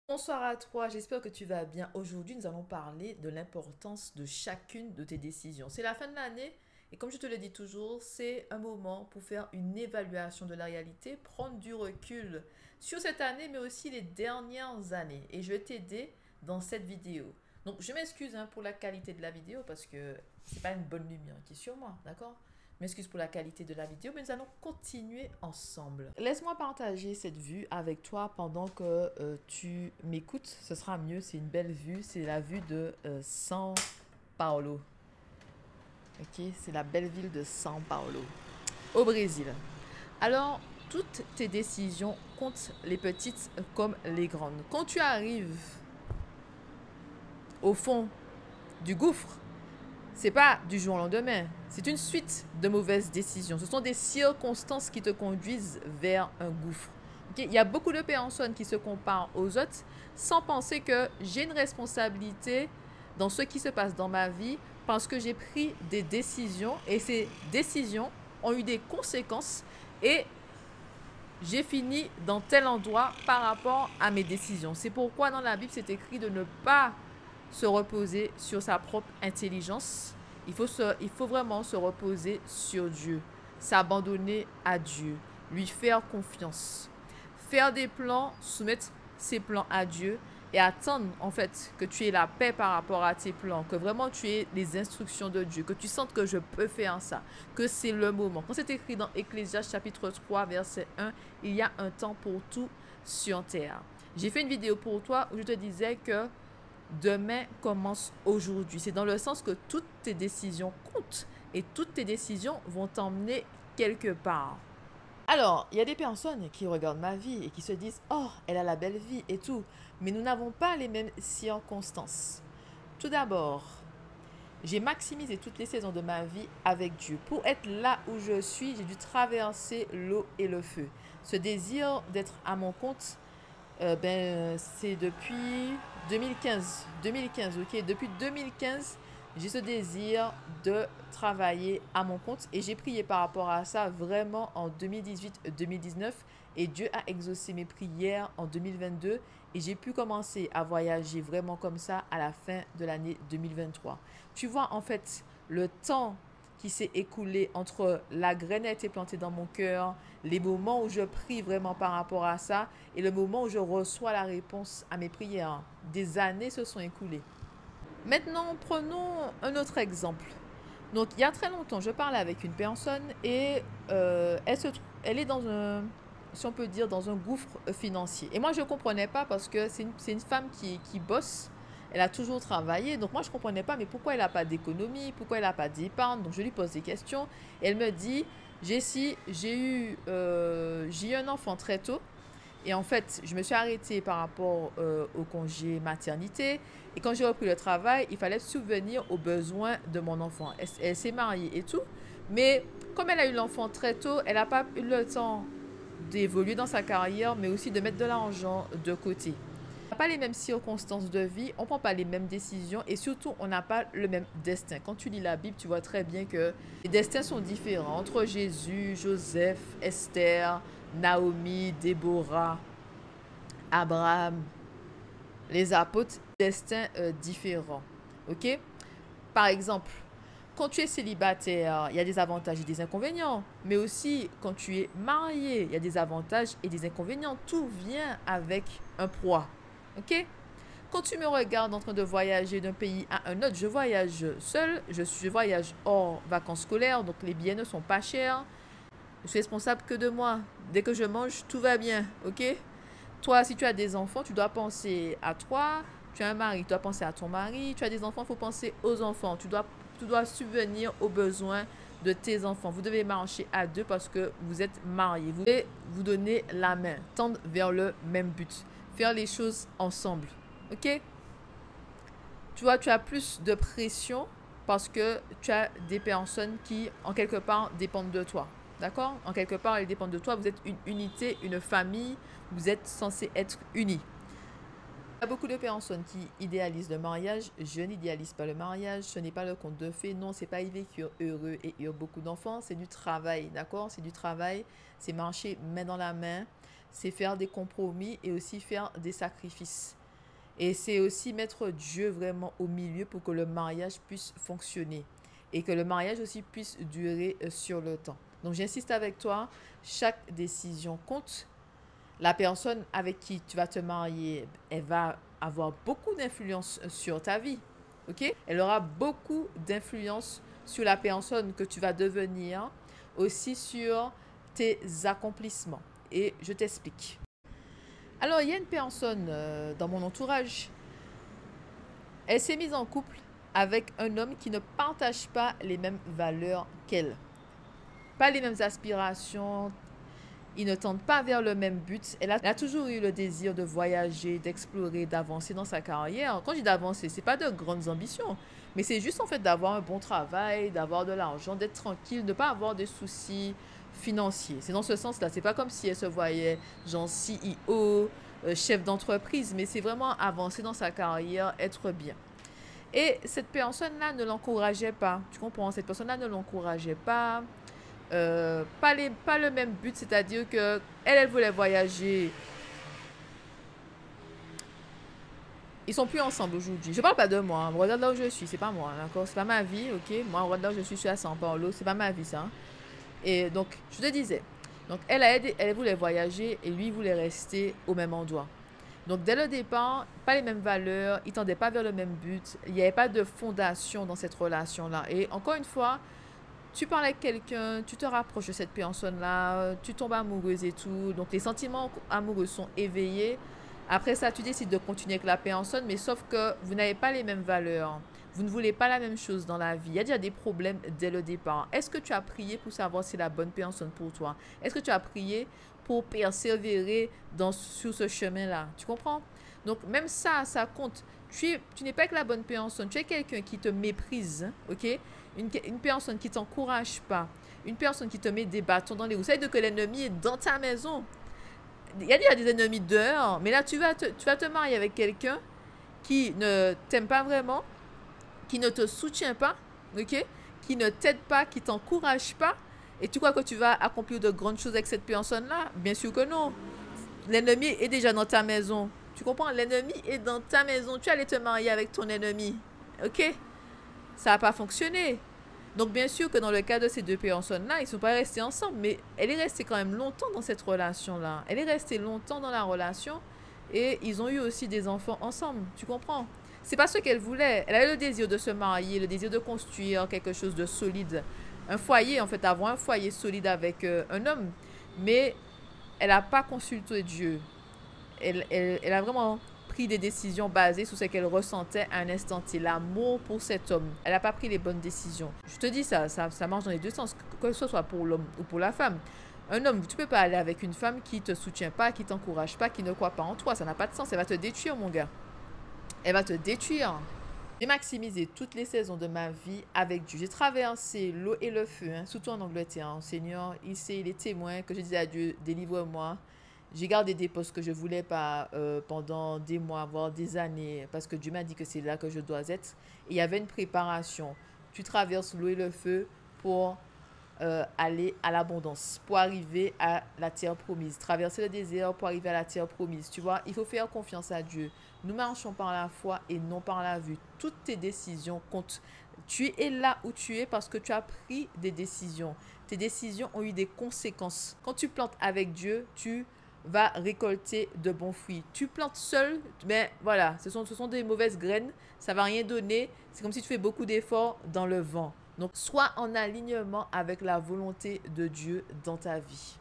Bonsoir à toi, j'espère que tu vas bien. Aujourd'hui, nous allons parler de l'importance de chacune de tes décisions. C'est la fin de l'année et comme je te le dis toujours, c'est un moment pour faire une évaluation de la réalité, prendre du recul sur cette année mais aussi les dernières années. Et je vais t'aider dans cette vidéo. Donc, je m'excuse pour la qualité de la vidéo parce que c'est pas une bonne lumière qui est sur moi, d'accord? Je m'excuse pour la qualité de la vidéo, mais nous allons continuer ensemble. Laisse-moi partager cette vue avec toi pendant que tu m'écoutes. Ce sera mieux, c'est une belle vue. C'est la vue de São Paulo. Ok, c'est la belle ville de São Paulo, au Brésil. Alors, toutes tes décisions comptent, les petites comme les grandes. Quand tu arrives au fond du gouffre, c'est pas du jour au lendemain. C'est une suite de mauvaises décisions. Ce sont des circonstances qui te conduisent vers un gouffre. Okay? Il y a beaucoup de personnes qui se comparent aux autres sans penser que j'ai une responsabilité dans ce qui se passe dans ma vie parce que j'ai pris des décisions et ces décisions ont eu des conséquences et j'ai fini dans tel endroit par rapport à mes décisions. C'est pourquoi dans la Bible, c'est écrit de ne pas se reposer sur sa propre intelligence. Il faut vraiment se reposer sur Dieu, s'abandonner à Dieu, lui faire confiance, faire des plans, soumettre ses plans à Dieu et attendre en fait que tu aies la paix par rapport à tes plans, que vraiment tu aies les instructions de Dieu, que tu sentes que je peux faire ça, que c'est le moment. Quand c'est écrit dans Ecclésiaste chapitre 3 verset 1, il y a un temps pour tout sur terre. J'ai fait une vidéo pour toi où je te disais que demain commence aujourd'hui. C'est dans le sens que toutes tes décisions comptent et toutes tes décisions vont t'emmener quelque part. Alors, il y a des personnes qui regardent ma vie et qui se disent oh, elle a la belle vie et tout. Mais nous n'avons pas les mêmes circonstances. Tout d'abord, j'ai maximisé toutes les saisons de ma vie avec Dieu. Pour être là où je suis, j'ai dû traverser l'eau et le feu. Ce désir d'être à mon compte c'est depuis 2015. 2015, ok? Depuis 2015, j'ai ce désir de travailler à mon compte et j'ai prié par rapport à ça vraiment en 2018-2019 et Dieu a exaucé mes prières en 2022 et j'ai pu commencer à voyager vraiment comme ça à la fin de l'année 2023. Tu vois, en fait, le temps qui s'est écoulé entre la graine a été plantée dans mon cœur, les moments où je prie vraiment par rapport à ça et le moment où je reçois la réponse à mes prières. Des années se sont écoulées. Maintenant, prenons un autre exemple. Donc, il y a très longtemps, je parlais avec une personne et elle est dans un, si on peut dire, dans un gouffre financier. Et moi, je ne comprenais pas parce que c'est une femme qui bosse. Elle a toujours travaillé. Donc, moi, je ne comprenais pas, mais pourquoi elle n'a pas d'économie? Pourquoi elle n'a pas d'épargne? Donc, je lui pose des questions. Et elle me dit, Jessie, j'ai eu un enfant très tôt. Et en fait, je me suis arrêtée par rapport au congé maternité. Et quand j'ai repris le travail, il fallait subvenir aux besoins de mon enfant. Elle s'est mariée et tout. Mais comme elle a eu l'enfant très tôt, elle n'a pas eu le temps d'évoluer dans sa carrière, mais aussi de mettre de l'argent de côté. On n'a pas les mêmes circonstances de vie, on ne prend pas les mêmes décisions et surtout, on n'a pas le même destin. Quand tu lis la Bible, tu vois très bien que les destins sont différents entre Jésus, Joseph, Esther, Naomi, Déborah, Abraham, les apôtres, destins différents. Ok? Par exemple, quand tu es célibataire, il y a des avantages et des inconvénients. Mais aussi, quand tu es marié, il y a des avantages et des inconvénients. Tout vient avec un poids. Ok? Quand tu me regardes en train de voyager d'un pays à un autre, je voyage seul, je voyage hors vacances scolaires, donc les billets ne sont pas chers. Je suis responsable que de moi. Dès que je mange, tout va bien. Ok? Toi, si tu as des enfants, tu dois penser à toi. Tu as un mari, tu dois penser à ton mari. Tu as des enfants, il faut penser aux enfants. Tu dois subvenir aux besoins de tes enfants. Vous devez marcher à deux parce que vous êtes mariés. Vous devez vous donner la main, tendre vers le même but. Faire les choses ensemble. Ok? Tu vois, tu as plus de pression parce que tu as des personnes qui, en quelque part, dépendent de toi. D'accord? En quelque part, elles dépendent de toi. Vous êtes une unité, une famille. Vous êtes censés être unis. Il y a beaucoup de personnes qui idéalisent le mariage. Je n'idéalise pas le mariage. Ce n'est pas le conte de fées. Non, c'est pas y vécu heureux et eu beaucoup d'enfants. C'est du travail, d'accord? C'est du travail. C'est marcher main dans la main. c'est faire des compromis et aussi faire des sacrifices. Et c'est aussi mettre Dieu vraiment au milieu pour que le mariage puisse fonctionner et que le mariage aussi puisse durer sur le temps. Donc j'insiste avec toi, chaque décision compte. La personne avec qui tu vas te marier, elle va avoir beaucoup d'influence sur ta vie. Ok? Elle aura beaucoup d'influence sur la personne que tu vas devenir, aussi sur tes accomplissements. Et je t'explique. Alors, il y a une personne dans mon entourage, elle s'est mise en couple avec un homme qui ne partage pas les mêmes valeurs qu'elle. Pas les mêmes aspirations, il ne tente pas vers le même but. Elle a toujours eu le désir de voyager, d'explorer, d'avancer dans sa carrière. Quand je dis d'avancer, ce n'est pas de grandes ambitions, mais c'est juste en fait d'avoir un bon travail, d'avoir de l'argent, d'être tranquille, de ne pas avoir de soucis financiers. C'est dans ce sens-là. C'est pas comme si elle se voyait genre CEO, chef d'entreprise, mais c'est vraiment avancer dans sa carrière, être bien. Et cette personne-là ne l'encourageait pas. Tu comprends? Cette personne-là ne l'encourageait pas. Pas le même but, c'est-à-dire que elle voulait voyager. Ils sont plus ensemble aujourd'hui. Je parle pas de moi. Regarde là où je suis, c'est pas moi, d'accord? C'est pas ma vie, ok? Moi, regarde là où je suis à São Paulo, c'est pas ma vie, ça. Et donc, je te disais. Donc, elle voulait voyager et lui voulait rester au même endroit. Donc, dès le départ, pas les mêmes valeurs, ils tendaient pas vers le même but. Il n'y avait pas de fondation dans cette relation-là. Et encore une fois, tu parles avec quelqu'un, tu te rapproches de cette personne-là, tu tombes amoureuse et tout. Donc, les sentiments amoureux sont éveillés. Après ça, tu décides de continuer avec la personne, mais sauf que vous n'avez pas les mêmes valeurs. Vous ne voulez pas la même chose dans la vie. Il y a déjà des problèmes dès le départ. Est-ce que tu as prié pour savoir si c'est la bonne personne pour toi? Est-ce que tu as prié pour persévérer sur ce chemin-là? Tu comprends? Donc, même ça compte. Tu n'es pas avec la bonne personne. Tu es quelqu'un qui te méprise, ok? Une personne qui ne t'encourage pas. Une personne qui te met des bâtons dans les roues. Vous savez que l'ennemi est dans ta maison. Il y a déjà des ennemis dehors. Mais là, tu vas te marier avec quelqu'un qui ne t'aime pas vraiment, qui ne te soutient pas, ok? Qui ne t'aide pas, qui ne t'encourage pas. Et tu crois que tu vas accomplir de grandes choses avec cette personne-là? Bien sûr que non. L'ennemi est déjà dans ta maison. Tu comprends? L'ennemi est dans ta maison. Tu allais te marier avec ton ennemi. Ok? Ça n'a pas fonctionné. Donc, bien sûr que dans le cas de ces deux personnes-là, ils ne sont pas restés ensemble, mais elle est restée quand même longtemps dans cette relation-là. Elle est restée longtemps dans la relation et ils ont eu aussi des enfants ensemble. Tu comprends? C'est pas ce qu'elle voulait. Elle avait le désir de se marier, le désir de construire quelque chose de solide. Un foyer, en fait, avoir un foyer solide avec un homme. Mais elle n'a pas consulté Dieu. Elle a vraiment pris des décisions basées sur ce qu'elle ressentait à un instant T, l'amour pour cet homme. Elle n'a pas pris les bonnes décisions. Je te dis ça marche dans les deux sens, que ce soit pour l'homme ou pour la femme. Un homme, tu ne peux pas aller avec une femme qui ne te soutient pas, qui ne t'encourage pas, qui ne croit pas en toi. Ça n'a pas de sens. Elle va te détruire, mon gars. Elle va te détruire. J'ai maximisé toutes les saisons de ma vie avec Dieu. J'ai traversé l'eau et le feu, surtout en Angleterre. Seigneur, il est témoin que je disais à Dieu, délivre-moi. J'ai gardé des postes que je ne voulais pas pendant des mois, voire des années, parce que Dieu m'a dit que c'est là que je dois être. Et il y avait une préparation. Tu traverses l'eau et le feu pour aller à l'abondance, pour arriver à la terre promise. Traverser le désert pour arriver à la terre promise. Tu vois, il faut faire confiance à Dieu. Nous marchons par la foi et non par la vue. Toutes tes décisions comptent. Tu es là où tu es parce que tu as pris des décisions. Tes décisions ont eu des conséquences. Quand tu plantes avec Dieu, tu va récolter de bons fruits. Tu plantes seul, mais voilà, ce sont des mauvaises graines, ça ne va rien donner. C'est comme si tu fais beaucoup d'efforts dans le vent. Donc, sois en alignement avec la volonté de Dieu dans ta vie.